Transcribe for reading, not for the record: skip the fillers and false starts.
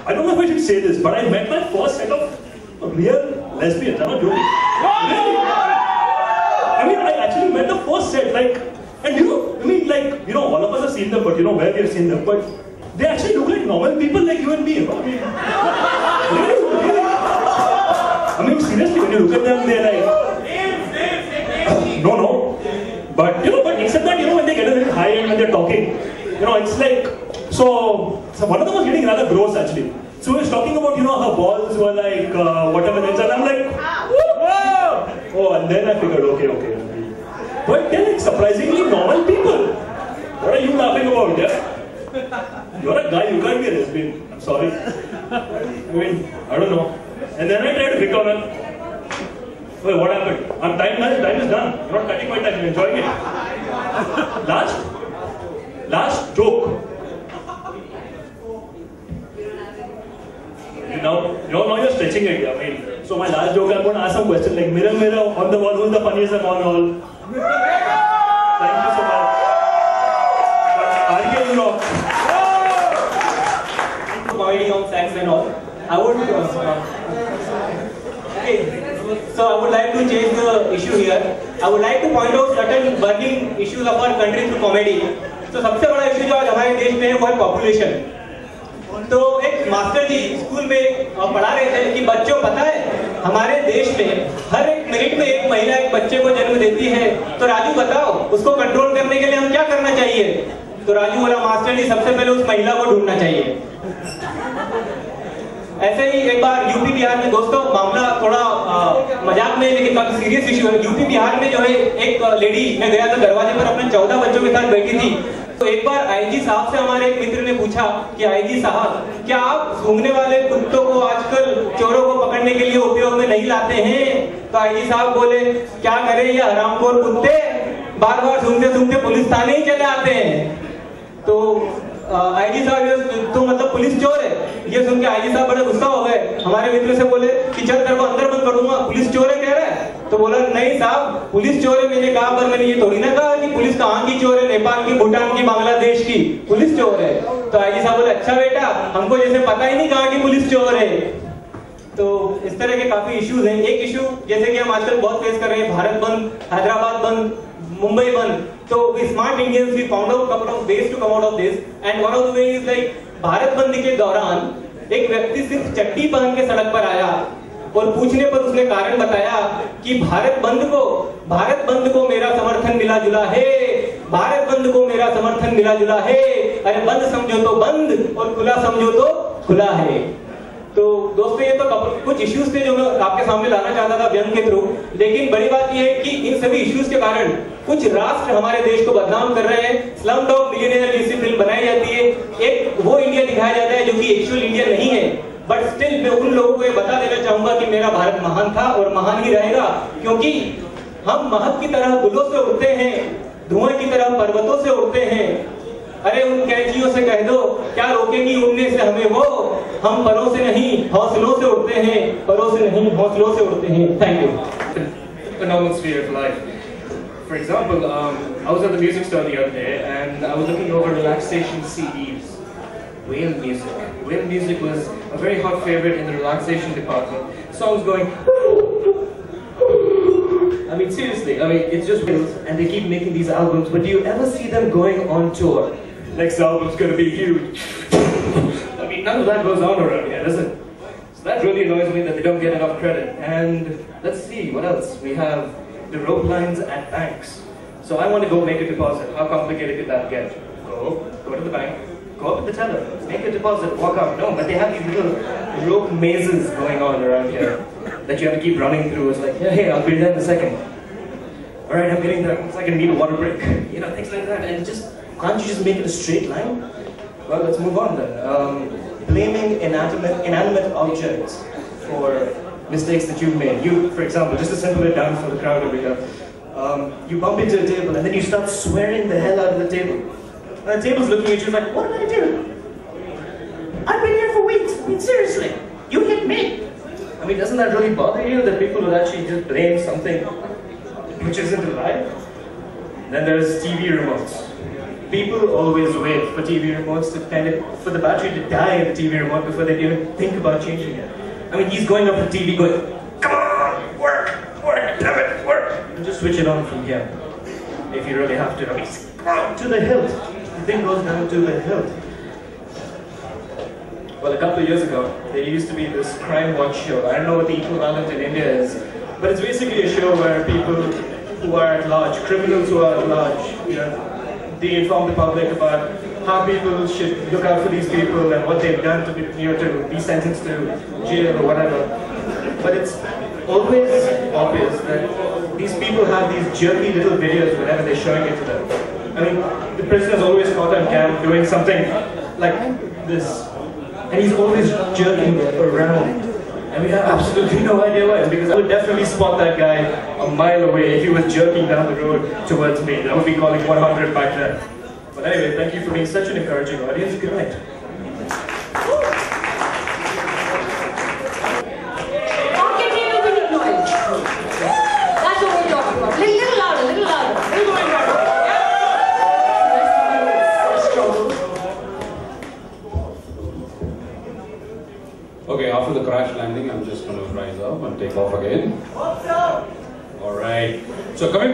I don't know if I should say this, but I met my first set of real lesbians. I'm not joking. Really? I mean, I actually met the first set, like, and all of us have seen them, but where we have seen them, but they actually look like normal people like you and me, I mean, really? I mean, seriously, when you look at them, they're like, no. But, but except that, when they get a little high and when they're talking, it's like, so one of them was getting rather gross actually. So he was talking about, her balls were like, whatever else, and I'm like, whoa! Oh, and then I figured, okay. But they're like surprisingly normal people. What are you laughing about, yeah? You're a guy, you can't be a lesbian. I'm sorry. I mean, I don't know. And then I tried to hit on her. Wait, what happened? Time is done. I'm not cutting my time, I'm enjoying it. Last joke. Now you're stretching it. I mean, so my last joke, I'm going to ask some questions like, mirror, on the wall, who's the funniest among all? Thank you so much. RK Rock. Comedy on sex and all. I would like to change the issue here. I would like to point out certain burning issues of our country through comedy. So सबसे बड़ा issue जो आज हमारे देश में है वो है पॉपुलेशन. तो एक मास्टर जी स्कूल में पढ़ा रहे थे कि बच्चों पता है हमारे देश में हर एक मिनट में एक महिला एक बच्चे को जन्म देती है. तो राजू बताओ उसको कंट्रोल करने के लिए हम क्या करना चाहिए? तो राजू बोला मास्टर जी सबसे पहले उस महिला को ढूंढना चाहिए. ऐसे ही एक बार यूपी बिहार में दोस्तों मामला थोड़ा मजाक में लेकिन काफी सीरियस इशू है. यूपी बिहार में जो है एक लेडी मैं गया था दरवाजे पर अपने 14 बच्चों के साथ बैठी थी. तो एक बार आईजी साहब से हमारे एक मित्र ने पूछा कि आईजी साहब क्या आप सूंघने वाले कुत्तों को आजकल चोरों को पकड़ने के लिए उपयोग में नहीं लाते हैं? तो आईजी साहब बोले क्या करें ये हरामखोर कुत्ते बार बार सूंघते पुलिस थाने ही चले आते हैं. तो आईजी साहब तो मतलब पुलिस चोर है. ये सुन के आईजी साहब बड़े गुस्सा हो गए. हमारे मित्र से बोले कि चल तेरे को अंदर बंद कर दूंगा, पुलिस चोर है कह रहा है. तो बोला नहीं साहब पुलिस चोर है मैंने कहा, पर मैंने ये थोड़ी ना कहा कि पुलिस कहाँ की चोर है, नेपाल की, भूटान की, बांग्लादेश की पुलिस चोर है. तो आईजी साहब बोले अच्छा बेटा हमको जैसे पता ही नहीं कहाँ की पुलिस चोर है. तो इस तरह के काफी इश्यूज हैं. एक इशू जैसे कि हम आजकल बहुत फेस कर रहे हैं भारत बंद, हैदराबाद बंद, मुंबई बंद. तो smart Indians we found out couple of ways to come out of this and one of the way is like Bharat bandh के दौरान एक व्यक्ति सिर्फ चड्डी पहन के सड़क पर आया और पूछने पर उसने कारण बताया कि भारत बंद को मेरा समर्थन मिला जुला है, भारत बंद को मेरा समर्थन मिला जुला है. अरे बंद समझो तो बंद और खुला समझो तो खुला है. तो दोस्तों ये तो कुछ इश्यूज थे जो मैं आपके सामने लाना चाहता था व्यंग के थ्रू. लेकिन बड़ी बात ये है कि इन सभी इश्यूज के कारण कुछ राष्ट्र हमारे देश को बदनाम कर रहे हैं. स्लमडॉग मिलियनेयर जैसी फिल्म बनाई जाती है, एक वो इंडिया दिखाया जाता है जो कि एक्चुअल इंडिया नहीं है. बट स्टिल मैं उन लोगों को ये बता देना चाहूंगा कि मेरा भारत महान था और महान ही रहेगा, क्योंकि हम महक की तरह गुलों से उड़ते हैं, धुआं की तरह पर्वतों से उड़ते हैं. अरे उन कैंचियों से कह दो क्या रोकेंगी उड़ने से हमें वो, हम परों से नहीं हौसलों से उड़ते हैं, परों से नहीं हौसलों से उड़ते हैं. Thank you. A normal sphere of life. For example, I was at the music store the other day and I was looking over relaxation CDs. Whale music. Whale music was a very hot favorite in the relaxation department. Songs going. I mean seriously, it's just whales and they keep making these albums, but do you ever see them going on tour? Next album's gonna be huge. I mean none of that goes on around here, does it? So that really annoys me that they don't get enough credit. And let's see, what else? We have the rope lines at banks. So I want to go make a deposit. How complicated could that get? Go to the bank, go up to the teller, make a deposit, walk out. No, but they have these little rope mazes going on around here that you have to keep running through. It's like, hey, I'll be there in a second. Alright, I'm getting there. It's like I need a water break. Things like that. And can't you just make it a straight line? Well, let's move on then. Blaming inanimate objects for mistakes that you've made. You, for example, just to simple it down for the crowd over here, you bump into a table and then you start swearing the hell out of the table. And the table's looking at you like, what did I do? I've been here for weeks. I mean, seriously, you hit me. I mean, doesn't that really bother you that people would actually just blame something which isn't alive? Then there's TV remotes. People always wait for TV remotes to for the battery to die in the TV remote before they even think about changing it. I mean, he's going up the TV going, come on, work, damn it, work. And just switch it on from here, if you really have to. I mean, to the hilt. The thing goes down to the hilt. Well, a couple of years ago, there used to be this crime watch show. I don't know what the equivalent in India is, but it's basically a show where people who are at large, criminals who are at large, you know, they inform the public about how people should look out for these people and what they've done to be, you know, to be sentenced to jail or whatever. But it's always obvious that these people have these jerky little videos whenever they're showing it to them. I mean, the prisoner's always caught on cam doing something like this, and he's always jerking around. And we have absolutely no idea why, because I would definitely spot that guy a mile away if he was jerking down the road towards me. I would be calling 100 back then. But anyway, thank you for being such an encouraging audience. Good night. Don't get me making noise. That's what we're talking about. Little louder, little louder. Little more louder. Okay, after the crash landing, I'm just going to rise up and take off again. All right. So coming